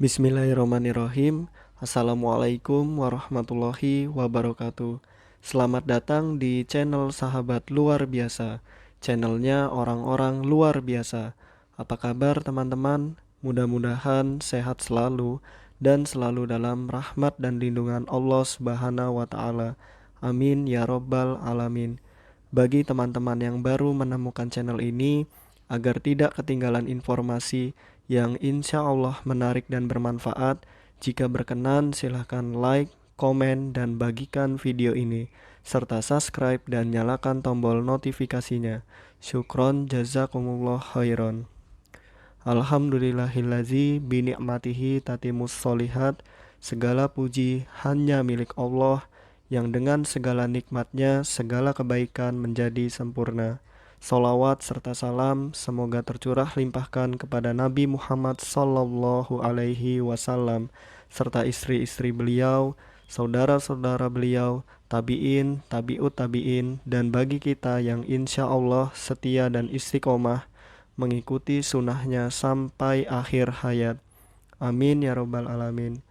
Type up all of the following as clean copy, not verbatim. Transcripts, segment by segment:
Bismillahirrahmanirrahim. Assalamualaikum warahmatullahi wabarakatuh. Selamat datang di channel Sahabat Luar Biasa. Channelnya orang-orang luar biasa. Apa kabar teman-teman? Mudah-mudahan sehat selalu dan selalu dalam rahmat dan lindungan Allah Subhanahu wa taala. Amin ya robbal alamin. Bagi teman-teman yang baru menemukan channel ini, agar tidak ketinggalan informasi yang insya Allah menarik dan bermanfaat, jika berkenan silahkan like, komen, dan bagikan video ini, serta subscribe dan nyalakan tombol notifikasinya. Syukron jazakumullah khairan. Alhamdulillahillazi bini'matihi tatimus solihat. Segala puji hanya milik Allah, yang dengan segala nikmatnya segala kebaikan menjadi sempurna. Salawat serta salam semoga tercurah limpahkan kepada Nabi Muhammad sallallahu alaihi wasallam serta istri-istri beliau, saudara-saudara beliau, tabi'in, tabi'ut tabi'in, dan bagi kita yang insya Allah setia dan istiqomah mengikuti sunnahnya sampai akhir hayat. Amin ya robbal alamin.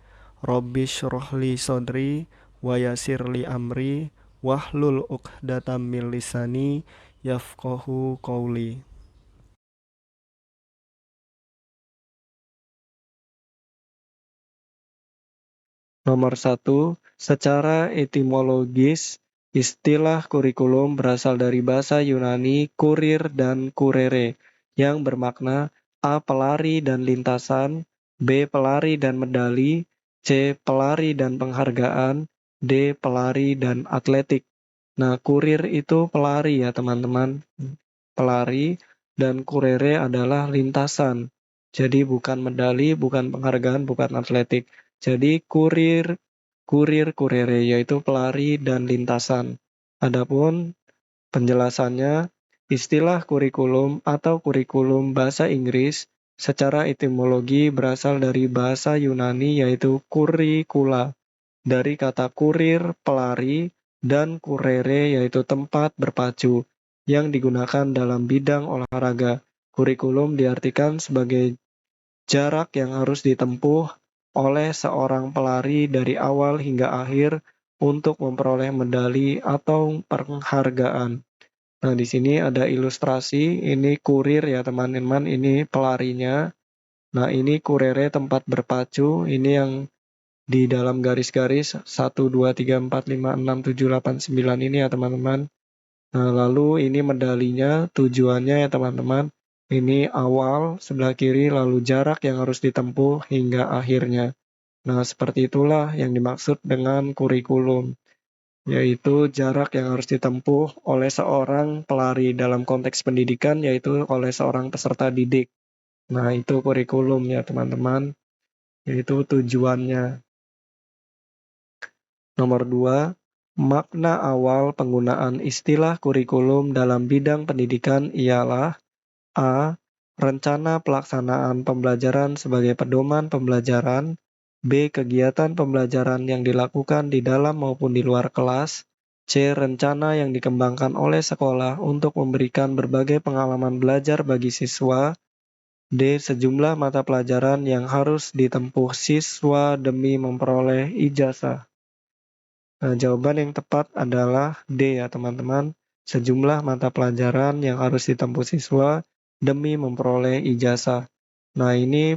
Rabbi syrohli sodri wa yasirli amri wahlul uqdatam min lisani yafqahu qawli. Nomor 1, secara etimologis, istilah kurikulum berasal dari bahasa Yunani kurir dan kurere, yang bermakna A. Pelari dan lintasan, B. Pelari dan medali, C. Pelari dan penghargaan, D. Pelari dan atletik. Nah, kurir itu pelari ya teman-teman. Pelari dan kurere adalah lintasan. Jadi bukan medali, bukan penghargaan, bukan atletik. Jadi kurere yaitu pelari dan lintasan. Adapun penjelasannya, istilah kurikulum atau kurikulum bahasa Inggris secara etimologi berasal dari bahasa Yunani yaitu kurikula, dari kata kurir pelari dan kurere yaitu tempat berpacu yang digunakan dalam bidang olahraga. Kurikulum diartikan sebagai jarak yang harus ditempuh oleh seorang pelari dari awal hingga akhir untuk memperoleh medali atau penghargaan. Nah, di sini ada ilustrasi, ini kurir ya teman-teman, ini pelarinya. Nah, ini kurere tempat berpacu, ini yang di dalam garis-garis 1, 2, 3, 4, 5, 6, 7, 8, 9 ini ya teman-teman. Nah, lalu ini medalinya, tujuannya ya teman-teman, ini awal sebelah kiri, lalu jarak yang harus ditempuh hingga akhirnya. Nah, seperti itulah yang dimaksud dengan kurikulum, yaitu jarak yang harus ditempuh oleh seorang pelari dalam konteks pendidikan, yaitu oleh seorang peserta didik. Nah, itu kurikulum ya teman-teman, yaitu tujuannya. Nomor 2, makna awal penggunaan istilah kurikulum dalam bidang pendidikan ialah A. Rencana pelaksanaan pembelajaran sebagai pedoman pembelajaran. B. Kegiatan pembelajaran yang dilakukan di dalam maupun di luar kelas. C. Rencana yang dikembangkan oleh sekolah untuk memberikan berbagai pengalaman belajar bagi siswa. D. Sejumlah mata pelajaran yang harus ditempuh siswa demi memperoleh ijazah. Nah, jawaban yang tepat adalah D ya teman-teman. Sejumlah mata pelajaran yang harus ditempuh siswa demi memperoleh ijazah. Nah, ini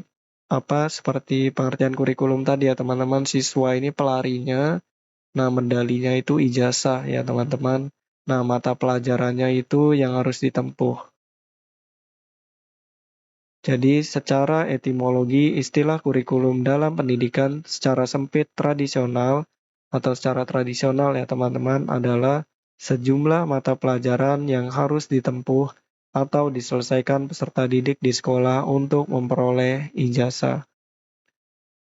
seperti pengertian kurikulum tadi ya teman-teman. Siswa ini pelarinya, nah medalinya itu ijazah ya teman-teman. Nah, mata pelajarannya itu yang harus ditempuh. Jadi, secara etimologi, istilah kurikulum dalam pendidikan secara sempit tradisional atau secara tradisional ya teman-teman adalah sejumlah mata pelajaran yang harus ditempuh atau diselesaikan peserta didik di sekolah untuk memperoleh ijazah.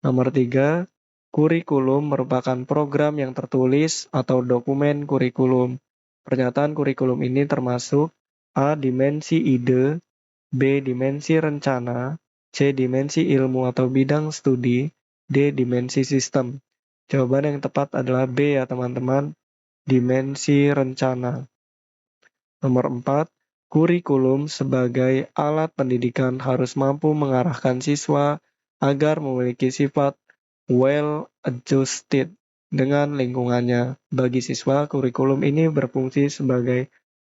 Nomor 3, kurikulum merupakan program yang tertulis atau dokumen kurikulum. Pernyataan kurikulum ini termasuk A. Dimensi ide, B. Dimensi rencana, C. Dimensi ilmu atau bidang studi, D. Dimensi sistem. Jawaban yang tepat adalah B ya teman-teman, dimensi rencana. Nomor 4, kurikulum sebagai alat pendidikan harus mampu mengarahkan siswa agar memiliki sifat well-adjusted dengan lingkungannya. Bagi siswa, kurikulum ini berfungsi sebagai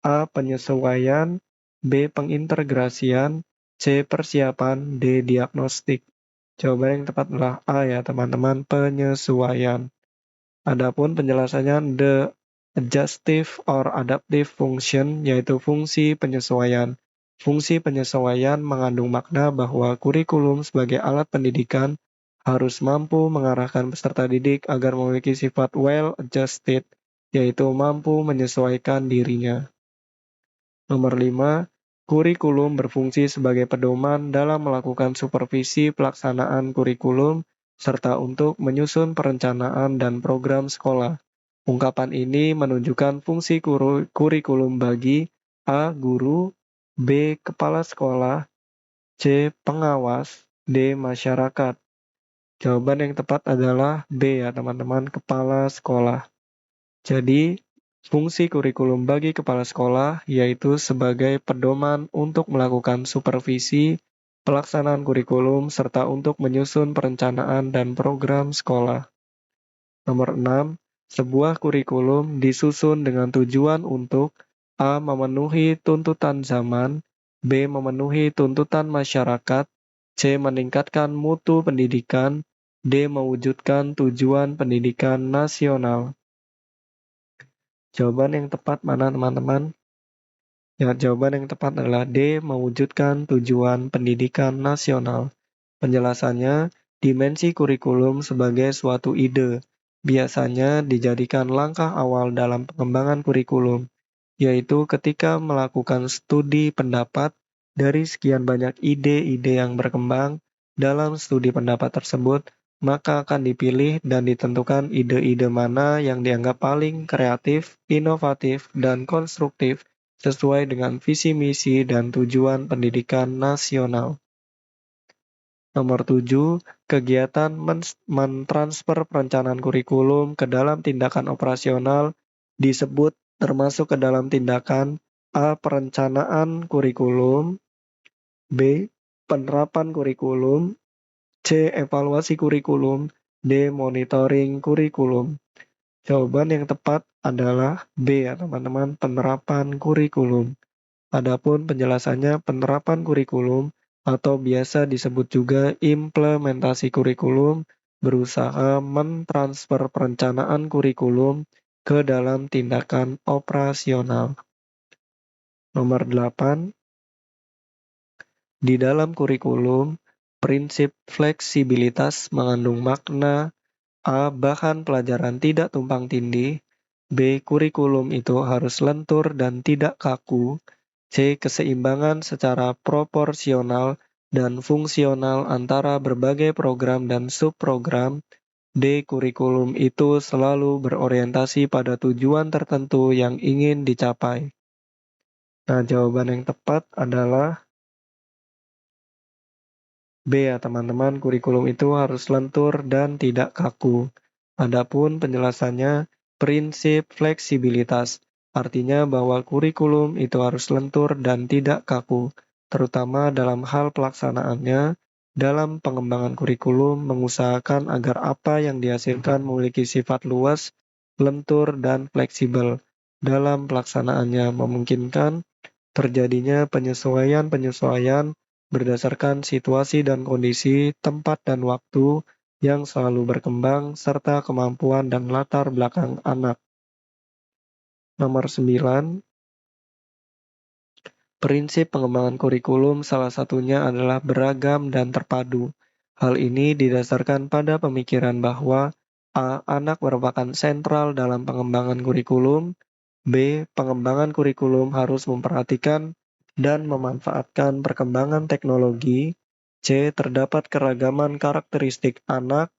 A. Penyesuaian, B. Pengintegrasian, C. Persiapan, D. Diagnostik. Jawaban yang tepat adalah A ya teman-teman, penyesuaian. Adapun penjelasannya the adjustive or adaptive function yaitu fungsi penyesuaian. Fungsi penyesuaian mengandung makna bahwa kurikulum sebagai alat pendidikan harus mampu mengarahkan peserta didik agar memiliki sifat well-adjusted, yaitu mampu menyesuaikan dirinya. Nomor 5, kurikulum berfungsi sebagai pedoman dalam melakukan supervisi pelaksanaan kurikulum serta untuk menyusun perencanaan dan program sekolah. Ungkapan ini menunjukkan fungsi kurikulum bagi A. Guru, B. Kepala sekolah, C. Pengawas, D. Masyarakat. Jawaban yang tepat adalah B ya teman-teman, kepala sekolah. Jadi, fungsi kurikulum bagi kepala sekolah yaitu sebagai pedoman untuk melakukan supervisi pelaksanaan kurikulum serta untuk menyusun perencanaan dan program sekolah. Nomor 6, sebuah kurikulum disusun dengan tujuan untuk A. Memenuhi tuntutan zaman, B. Memenuhi tuntutan masyarakat, C. Meningkatkan mutu pendidikan, D. Mewujudkan tujuan pendidikan nasional. Jawaban yang tepat mana teman-teman? Ya, jawaban yang tepat adalah D. Mewujudkan tujuan pendidikan nasional. Penjelasannya, dimensi kurikulum sebagai suatu ide biasanya dijadikan langkah awal dalam pengembangan kurikulum, yaitu ketika melakukan studi pendapat dari sekian banyak ide-ide yang berkembang dalam studi pendapat tersebut, maka akan dipilih dan ditentukan ide-ide mana yang dianggap paling kreatif, inovatif, dan konstruktif sesuai dengan visi misi dan tujuan pendidikan nasional. Nomor 7, kegiatan mentransfer perencanaan kurikulum ke dalam tindakan operasional disebut termasuk ke dalam tindakan A. Perencanaan kurikulum, B. Penerapan kurikulum, C. Evaluasi kurikulum, D. Monitoring kurikulum. Jawaban yang tepat adalah B ya teman-teman, penerapan kurikulum. Adapun penjelasannya penerapan kurikulum atau biasa disebut juga implementasi kurikulum berusaha mentransfer perencanaan kurikulum ke dalam tindakan operasional. Nomor 8, di dalam kurikulum, prinsip fleksibilitas mengandung makna A. Bahan pelajaran tidak tumpang tindih, B. Kurikulum itu harus lentur dan tidak kaku, C. Keseimbangan secara proporsional dan fungsional antara berbagai program dan subprogram, D. Kurikulum itu selalu berorientasi pada tujuan tertentu yang ingin dicapai. Nah, jawaban yang tepat adalah B ya teman-teman, kurikulum itu harus lentur dan tidak kaku. Adapun penjelasannya, prinsip fleksibilitas, artinya bahwa kurikulum itu harus lentur dan tidak kaku, terutama dalam hal pelaksanaannya. Dalam pengembangan kurikulum, mengusahakan agar apa yang dihasilkan memiliki sifat luas, lentur, dan fleksibel. Dalam pelaksanaannya memungkinkan terjadinya penyesuaian-penyesuaian berdasarkan situasi dan kondisi, tempat dan waktu yang selalu berkembang, serta kemampuan dan latar belakang anak. Nomor 9, prinsip pengembangan kurikulum salah satunya adalah beragam dan terpadu. Hal ini didasarkan pada pemikiran bahwa A. Anak merupakan sentral dalam pengembangan kurikulum, B. Pengembangan kurikulum harus memperhatikan dan memanfaatkan perkembangan teknologi, C. Terdapat keragaman karakteristik anak,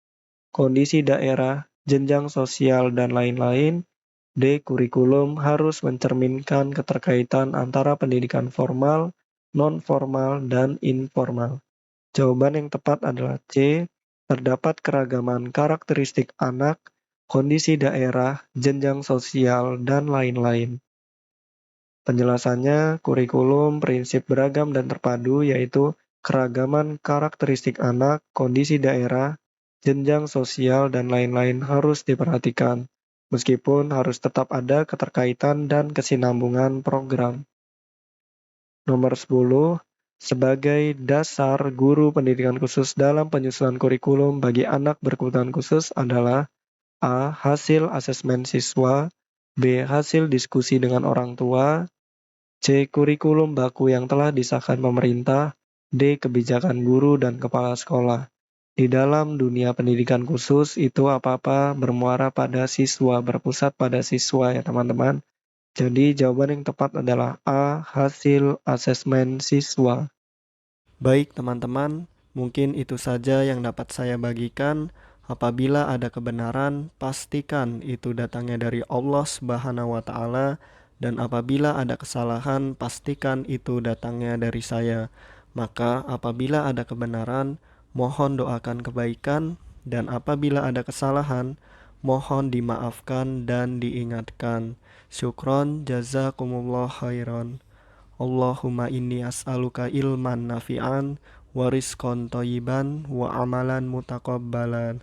kondisi daerah, jenjang sosial, dan lain-lain, D. Kurikulum harus mencerminkan keterkaitan antara pendidikan formal, non-formal, dan informal. Jawaban yang tepat adalah C. Terdapat keragaman karakteristik anak, kondisi daerah, jenjang sosial, dan lain-lain. Penjelasannya, kurikulum prinsip beragam dan terpadu yaitu keragaman karakteristik anak, kondisi daerah, jenjang sosial, dan lain-lain harus diperhatikan, meskipun harus tetap ada keterkaitan dan kesinambungan program. Nomor 10, sebagai dasar guru pendidikan khusus dalam penyusunan kurikulum bagi anak berkebutuhan khusus adalah A. Hasil asesmen siswa, B. Hasil diskusi dengan orang tua, C. Kurikulum baku yang telah disahkan pemerintah, D. Kebijakan guru dan kepala sekolah. Di dalam dunia pendidikan khusus itu apa-apa bermuara pada siswa, berpusat pada siswa ya teman-teman. Jadi jawaban yang tepat adalah A. Hasil asesmen siswa. Baik teman-teman, mungkin itu saja yang dapat saya bagikan. Apabila ada kebenaran, pastikan itu datangnya dari Allah Subhanahu wa taala, dan apabila ada kesalahan, pastikan itu datangnya dari saya. Maka apabila ada kebenaran, mohon doakan kebaikan, dan apabila ada kesalahan, mohon dimaafkan dan diingatkan. Syukron jazakumullah khairan. Allahumma inni as'aluka ilman nafi'an wa rizqan thayyiban wa amalan mutaqabbalan.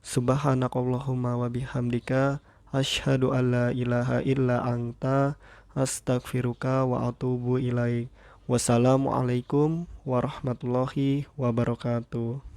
Subhanakallahumma wa bihamdika asyhadu an la ilaha illa anta astaghfiruka wa atubu ilaik. Wassalamualaikum warahmatullahi wabarakatuh.